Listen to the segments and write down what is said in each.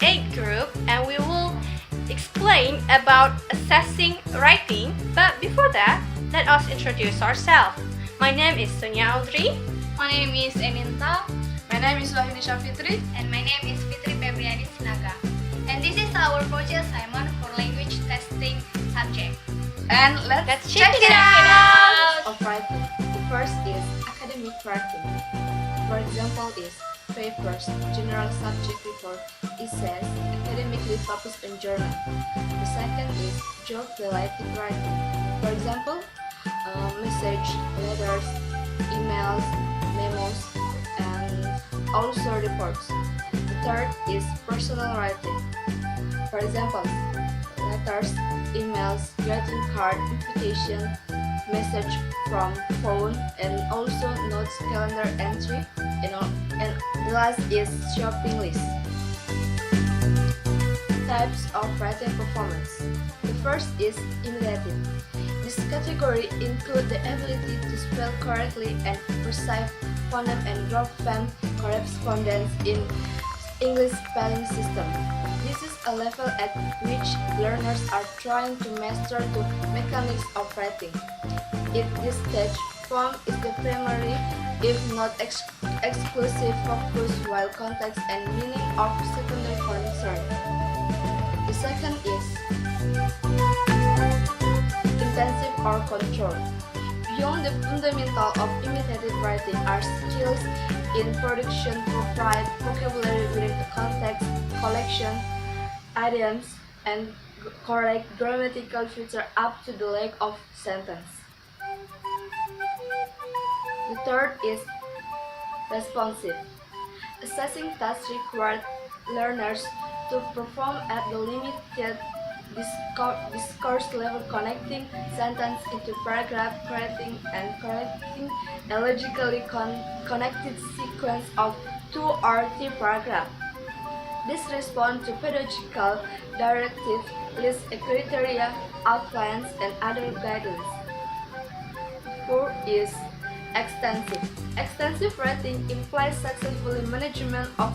A group and we will explain about assessing writing. But before that, let us introduce ourselves. My name is Sonia Audrey. My name is Eninta. My name is Wahinisha Fitri. And my name is Fitri Febriani Sinaga. And this is our project assignment for language testing subject. And let's check it out! Of writing. The first is academic writing. For example is papers, general subject report, essays, academically focused on journal. The second is job-related writing. For example, message, letters, emails, memos, and also reports. The third is personal writing. For example, letters, emails, greeting card, invitation, message from phone, and also notes, calendar entry, and the last is shopping list. Types of writing performance. The first is imitative. This category includes the ability to spell correctly and perceive phoneme and grapheme correspondence in English spelling system. This is a level at which learners are trying to master the mechanics of writing. At this stage, form is the primary, if not exclusive focus, while context and meaning of secondary concern. The second is intensive or control. Beyond the fundamental of imitative writing are skills in production, provide vocabulary within the context, collection, idioms, and correct grammatical feature up to the leg of sentence. The third is responsive. Assessing tasks required learners to perform at the limited discourse level, connecting sentence into paragraph, creating and correcting a logically connected sequence of 2 or 3 paragraphs. This responds to pedagogical directive, lists a criteria, outlines, and other guidance. 4 is extensive. Extensive writing implies successful management of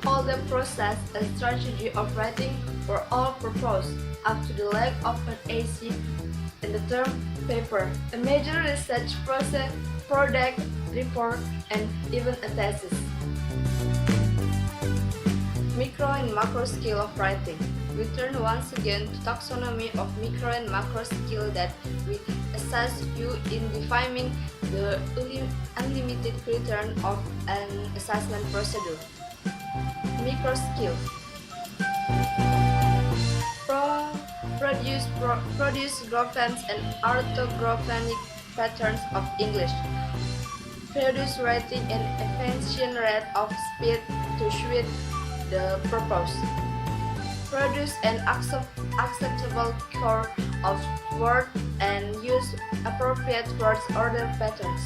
all the process and strategy of writing for all purpose, up to the leg of an AC in the term paper, a major research process, product, report, and even a thesis. Micro and macro skill of writing. We turn once again to taxonomy of micro and macro skill that we assess you in defining the unlimited criterion of an assessment procedure. Micro skill. Produce graphemes and orthographic patterns of English. Produce writing and efficient rate of speed to suit the purpose. Produce an acceptable core of words and use appropriate word order patterns.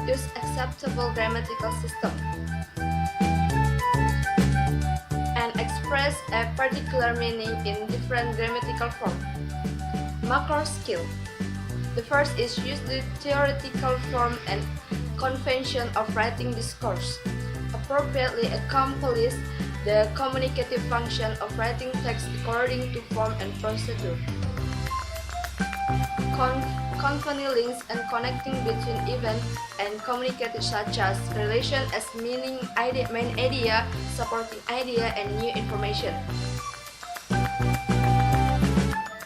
Use acceptable grammatical system. And express a particular meaning in different grammatical form. Macro skill. The first is use the theoretical form and convention of writing discourse. Appropriately accomplish the communicative function of writing text according to form and procedure. Confounding links and connecting between events and communicators such as relation as meaning, idea, main idea, supporting idea, and new information.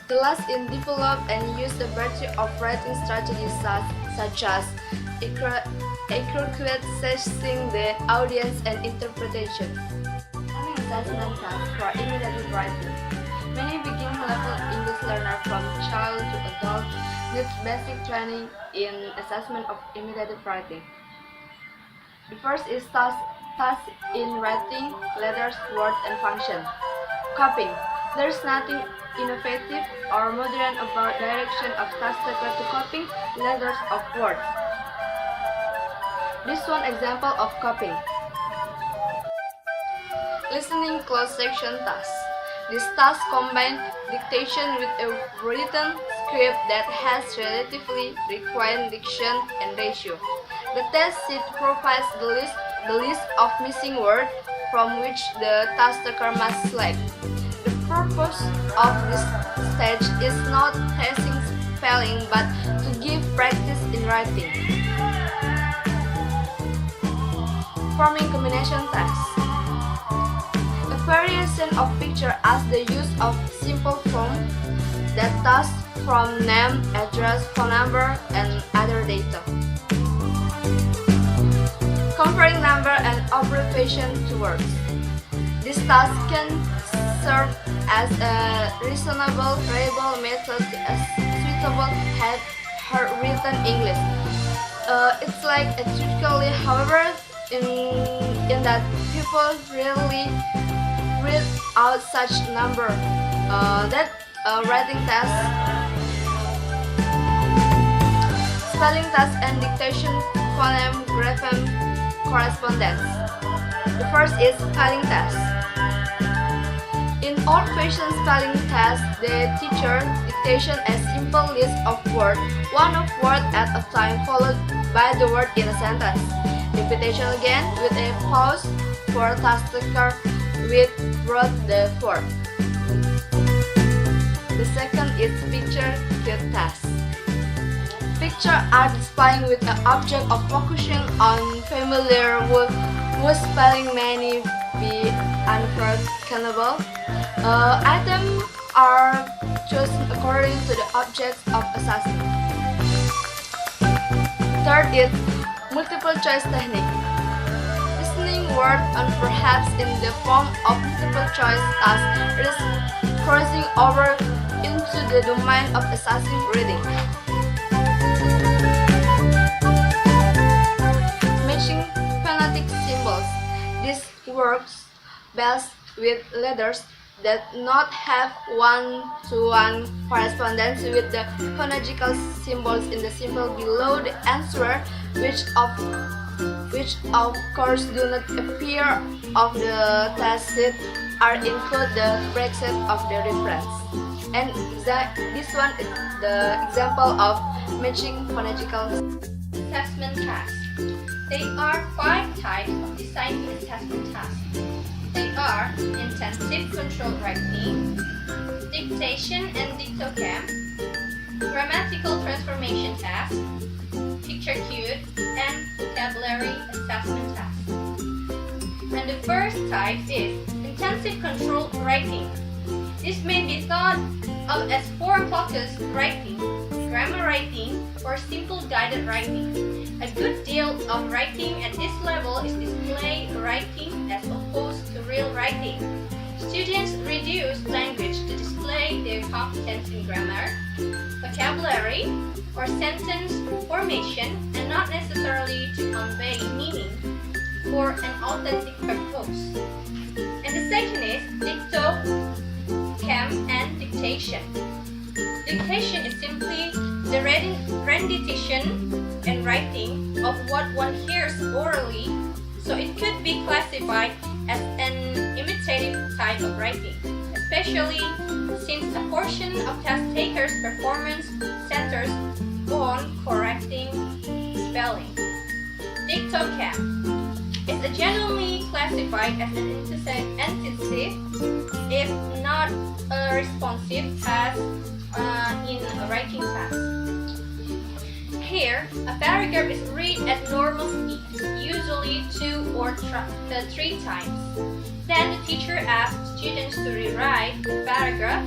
The last in develop and use the virtue of writing strategies such as accurate assessing the audience and interpretation. Assessment task for imitative writing. Many beginner-level English learners from child to adult need basic training in assessment of imitative writing. The first is task in writing, letters, words, and function. Copying. There is nothing innovative or modern about direction of task taken to copying letters of words. This one example of copying. Listening closed section task. This task combines dictation with a written script that has relatively required diction and ratio. The test sheet provides the list of missing words, from which the task taker must select. The purpose of this stage is not testing spelling but to give practice in writing. Forming combination tests. A variation of picture as the use of simple form that tasks from name, address, phone number, and other data. Comparing number and abbreviation to words. This task can serve as a reasonable, reliable method to a suitable handwritten English. It's like a trickily, however, in that people rarely read out such number. That writing test, spelling test, and dictation, phoneme, grapheme, correspondence. The first is spelling test. In old-fashioned spelling test, the teacher dictation a simple list of words, one of word at a time, followed by the word in a sentence. Repetition again with a pause for task taker with wrote the word. The second is picture cue test. Pictures are displaying with an object of focusing on familiar word whose spelling may be unforgettable. Items are chosen according to the objects of assessment. Third is multiple choice technique. Listening word and perhaps in the form of multiple choice task is crossing over into the domain of assessing reading. Matching phonetic symbols. This works best with letters that not have one-to-one correspondence with the phonological symbols in the symbol below the answer, which of course do not appear of the test sheet or include the bracket of the reference. And this one is the example of matching phonological Assessment tasks. There are 5 types of designing assessment tasks. They are intensive controlled writing, dictation and dictocam, grammatical transformation task, picture cue, and vocabulary assessment task. And the first type is intensive controlled writing. This may be thought of as form-focused writing, grammar writing, or simple guided writing. A good deal of writing at this level is display writing as opposed to real writing. Students reduce language to display their competence in grammar, vocabulary, or sentence formation, and not necessarily to convey meaning for an authentic purpose. And the second is dictocam and dictation. Dictation is simply the rendition and writing of what one hears orally, so it could be classified as an imitative type of writing, especially since a portion of test takers' performance centers on correcting spelling. Dictocam is generally classified as an intensive, if not a responsive task in a writing task. Here, a paragraph is read at normal speed, usually 2 or 3 times. Then the teacher asks students to rewrite the paragraph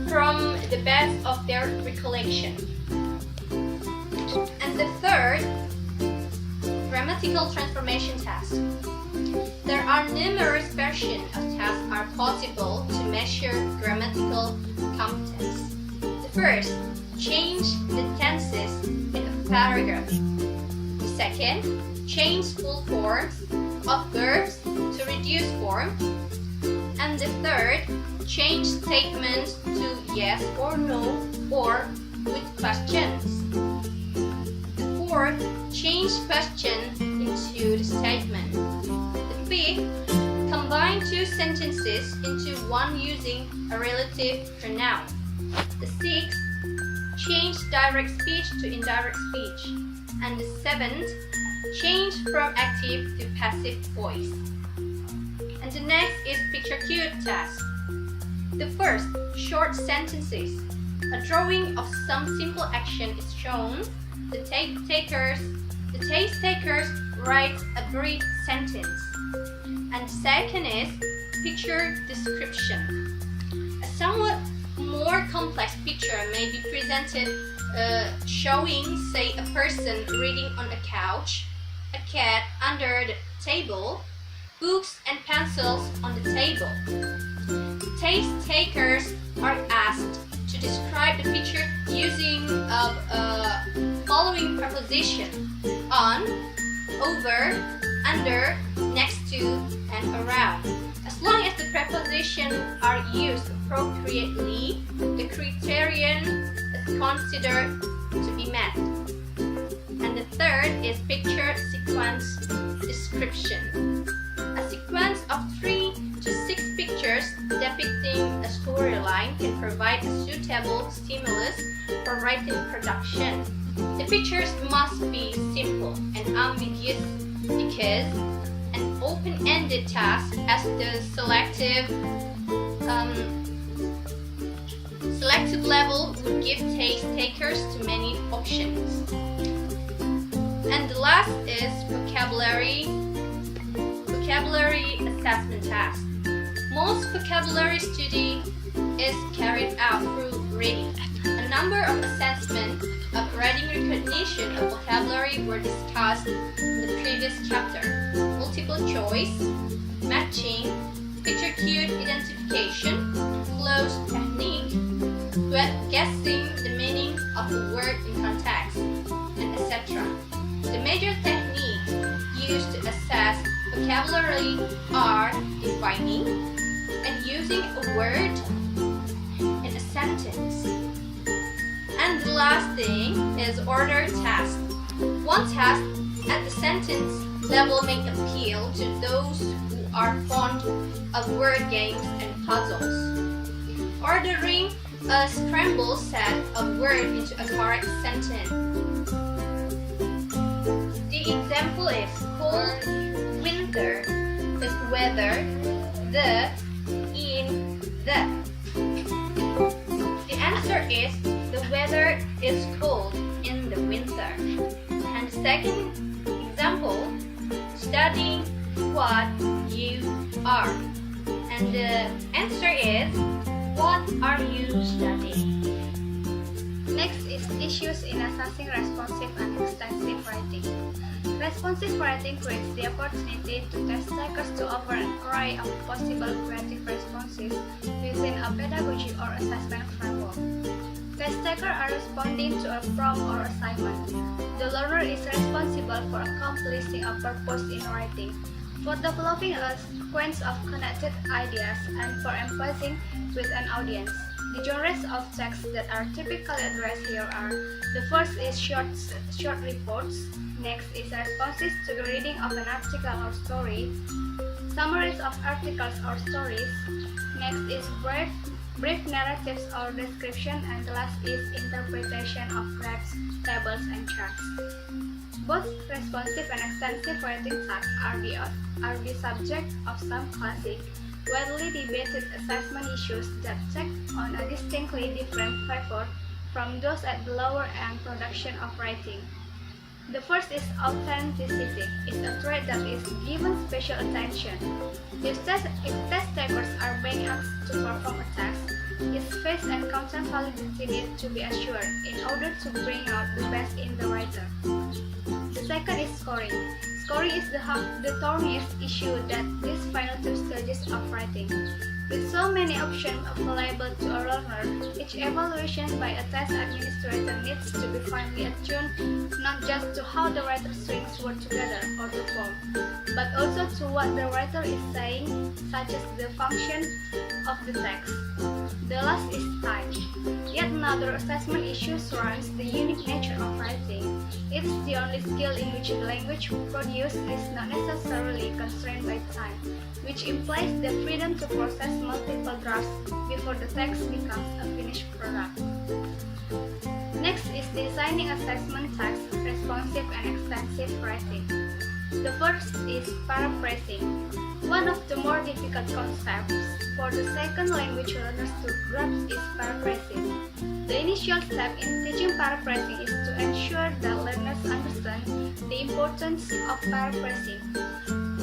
from the best of their recollection. And the third, grammatical transformation task. There are numerous versions of tasks are possible to measure grammatical competence. The first, change the tenses in a paragraph. The second, change full forms of verbs to reduce form. And the third, change statements to yes or no or with questions. The fourth, change question into the statement. The fifth, combine 2 sentences into one using a relative pronoun. The sixth, change direct speech to indirect speech. And the seventh, change from active to passive voice. And the next is picture cue task. The first, short sentences. A drawing of some simple action is shown. The taste takers write a brief sentence. And the second is picture description. A somewhat more complex picture may be presented showing, say, a person reading on a couch, a cat under the table, books and pencils on the table. Taste takers are asked to describe the picture using following preposition: on, over, under, next to, and around. As long as the prepositions are used appropriately, the criterion is considered to be met. And the third is picture sequence description. A sequence of 3 to 6 pictures depicting a storyline can provide a suitable stimulus for writing production. The pictures must be simple and ambiguous because an open-ended task as the selective level would give taste takers too many options. And the last is vocabulary assessment task. Most vocabulary study is carried out through reading. A number of assessments of reading recognition of vocabulary were discussed in the previous chapter. Multiple choice, matching, picture cue identification, close technique, guessing the meaning of a word in context, and etc. The major techniques used to assess vocabulary are defining and using a word in a sentence. And the last thing is order task. One task at the sentence level may appeal to those who are fond of word games and puzzles. Ordering a scrambled set of words into a correct sentence. The example is cold, winter, is weather, the, in, the. The answer is the weather is cold in the winter. And the second example, study what you are. And the answer is, what are you studying? Next is issues in assessing responsive and extensive writing. Responsive writing creates the opportunity to test takers to offer an array of possible creative responses within a pedagogy or assessment framework. Test takers are responding to a prompt or assignment. The learner is responsible for accomplishing a purpose in writing, for developing a sequence of connected ideas, and for empathizing with an audience. The genres of text that are typically addressed here are: the first is short reports, next is responses to the reading of an article or story, summaries of articles or stories, next is brief narratives or description, and the last is interpretation of graphs, tables, and charts. Both responsive and extensive writing tasks are the subject of some classic, widely debated assessment issues that take on a distinctly different flavor from those at the lower end production of writing. The first is authenticity. It's a trait that is given special attention. If test takers are being asked to perform a task, its face and content validity need to be assured in order to bring out the best in the writer. The second is scoring. Scoring is the thorniest issue that these final two stages of writing. With so many options available to a learner, each evaluation by a test administrator needs to be finely attuned not just to how the writer strings words together or the form, but also to what the writer is saying, such as the function of the text. The last is time. Yet another assessment issue surrounds the unique nature of writing. It is the only skill in which the language produced is not necessarily constrained by time, which implies the freedom to process multiple drafts before the text becomes a finished product. Next is designing assessment tasks, responsive and extensive writing. The first is paraphrasing, one of the more difficult concepts for the second language learners to grasp is paraphrasing. The initial step in teaching paraphrasing is to ensure that learners understand the importance of paraphrasing.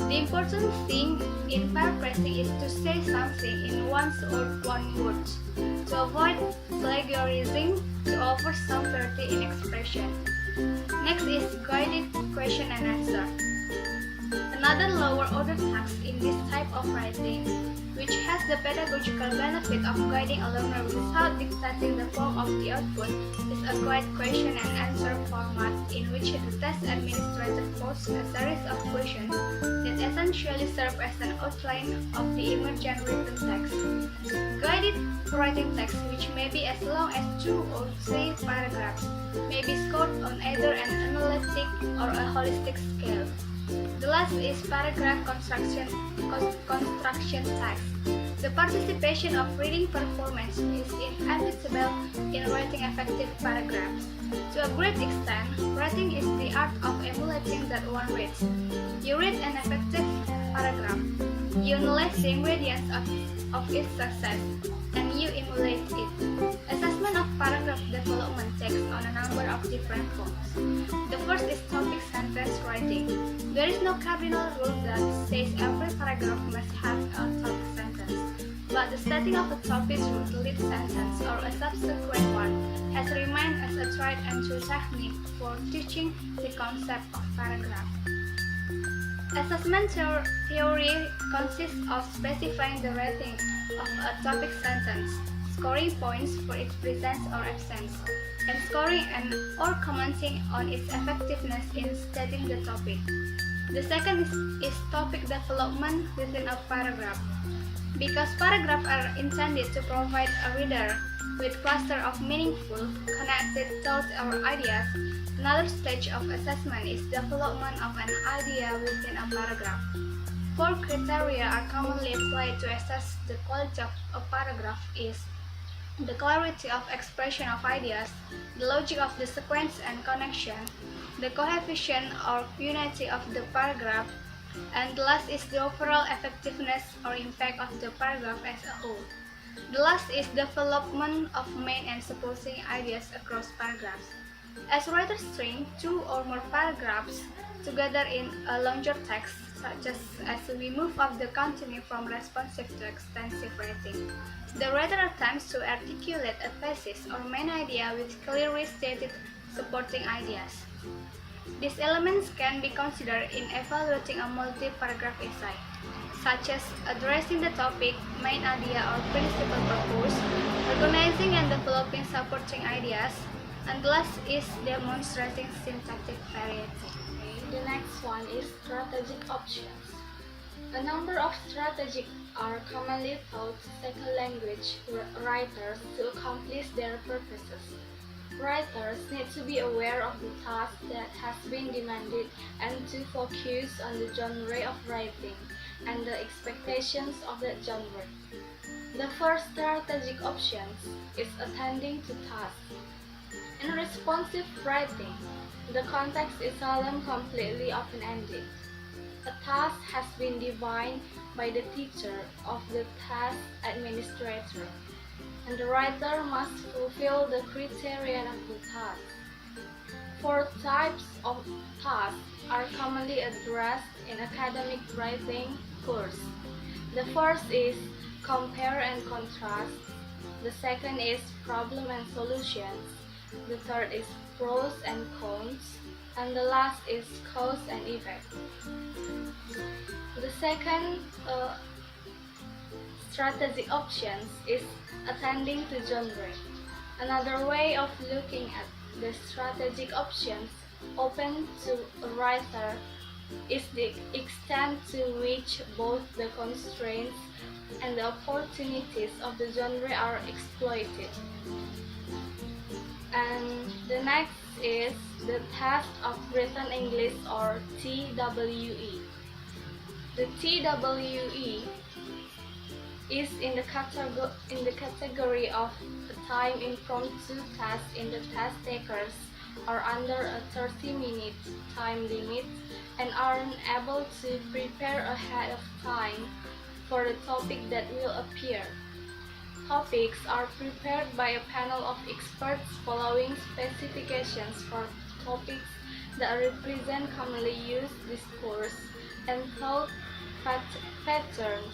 The important thing in paraphrasing is to say something in one word, to avoid plagiarizing, to offer some variety in expression. Next is guided question and answer. Another lower order task in this type of writing, which has the pedagogical benefit of guiding a learner without dictating the form of the output, is a guide question and answer format in which the test administrator poses a series of questions that essentially serve as an outline of the emergent written text. Guided writing text, which may be as long as 2 or 3 paragraphs, may be scored on either an analytic or a holistic scale. The last is paragraph construction task. The participation of reading performance is inevitable in writing effective paragraphs. To a great extent, writing is the art of emulating that one reads. You read an effective paragraph, you analyze the ingredients of its success, and you emulate it. Assessment of paragraph development takes on a number of different forms. The first is topic sentence writing. There is no cardinal rule that says every paragraph must have a topic sentence, but the starting of a topic with lead sentence or a subsequent one has remained as a tried and true technique for teaching the concept of paragraph. Assessment theory consists of specifying the rating of a topic sentence, scoring points for its presence or absence, and scoring or commenting on its effectiveness in stating the topic. The second is topic development within a paragraph. Because paragraphs are intended to provide a reader with cluster of meaningful, connected thoughts or ideas, another stage of assessment is development of an idea within a paragraph. 4 criteria are commonly applied to assess the quality of a paragraph is the clarity of expression of ideas, the logic of the sequence and connection, the cohesion or unity of the paragraph, and the last is the overall effectiveness or impact of the paragraph as a whole. The last is development of main and supporting ideas across paragraphs. As writers string 2 or more paragraphs together in a longer text, such as we move up the continuum from responsive to extensive writing, the writer attempts to articulate a thesis or main idea with clearly stated supporting ideas. These elements can be considered in evaluating a multi-paragraph essay, such as addressing the topic, main idea or principal purpose, organizing and developing supporting ideas, and the last is demonstrating syntactic variety. The next one is strategic options. A number of strategies are commonly taught to second language writers to accomplish their purposes. Writers need to be aware of the task that has been demanded and to focus on the genre of writing and the expectations of that genre. The first strategic option is attending to tasks. In responsive writing, the context is seldom completely open-ended. A task has been defined by the teacher of the task administrator, and the writer must fulfill the criterion of the task. 4 types of tasks are commonly addressed in academic writing course. The first is compare and contrast. The second is problem and solutions. The third is pros and cons. And the last is cause and effect. The second strategic options is attending to genre. Another way of looking at the strategic options open to a writer is the extent to which both the constraints and the opportunities of the genre are exploited. And the next is the test of written English, or TWE. The TWE is in the category of a time impromptu test in the test taker's are under a 30-minute time limit and are unable to prepare ahead of time for the topic that will appear. Topics are prepared by a panel of experts following specifications for topics that represent commonly used discourse and thought patterns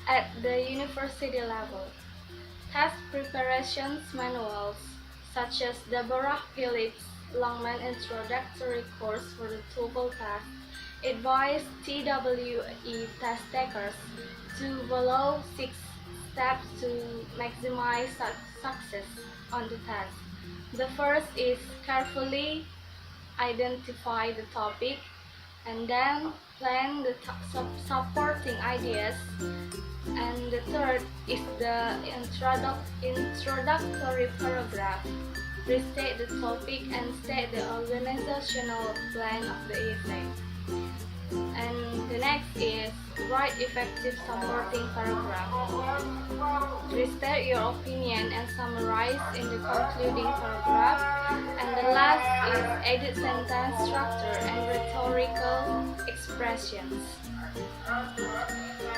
at the university level. Test preparations manuals, such as Deborah Phillips' Longman Introductory Course for the TOEFL test, advise TWE test takers to follow 6 steps to maximize success on the test. The first is carefully identify the topic and then plan the supporting ideas. And the third is the introductory paragraph. Restate the topic and state the organizational plan of the event. And the next is write effective supporting paragraph. Restate your opinion and summarize in the concluding paragraph. And the last is edit sentence structure and rhetorical expressions.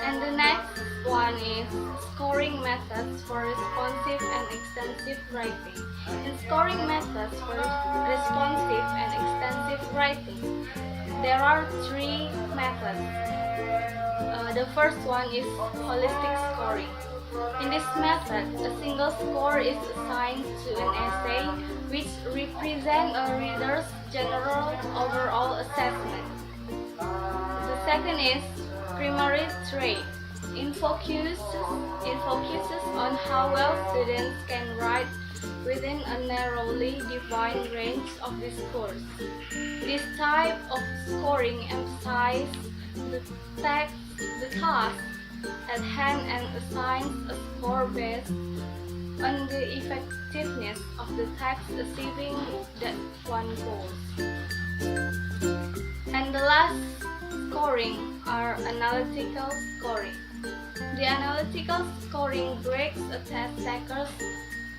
And the next one is scoring methods for responsive and extensive writing. In scoring methods for responsive and extensive writing, there are 3 methods. The first one is holistic scoring. In this method, a single score is assigned to an essay which represents a reader's general overall assessment. The second is primary trait. It focuses on how well students can write within a narrowly defined range of discourse. This type of scoring emphasizes the task at hand and assigns a score based on the effectiveness of the text achieving that one goal. And the last scoring are analytical scoring. The analytical scoring breaks a test taker's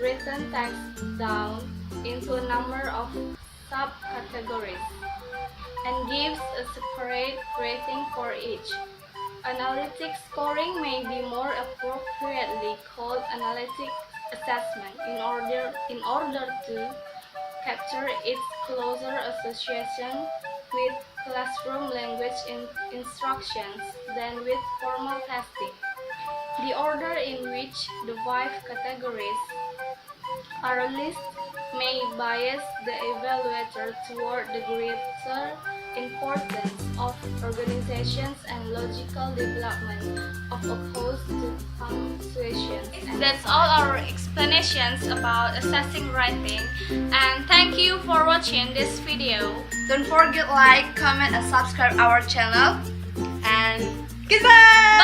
written text down into a number of subcategories and gives a separate rating for each. Analytic scoring may be more appropriately called analytic assessment in order to capture its closer association with classroom language instructions than with formal testing. The order in which the 5 categories are listed may bias the evaluator toward the greater importance of organizations and logical development of opposed to punctuation. That's all our explanations about assessing writing, and thank you for watching this video. Don't forget like, comment, and subscribe our channel. And goodbye!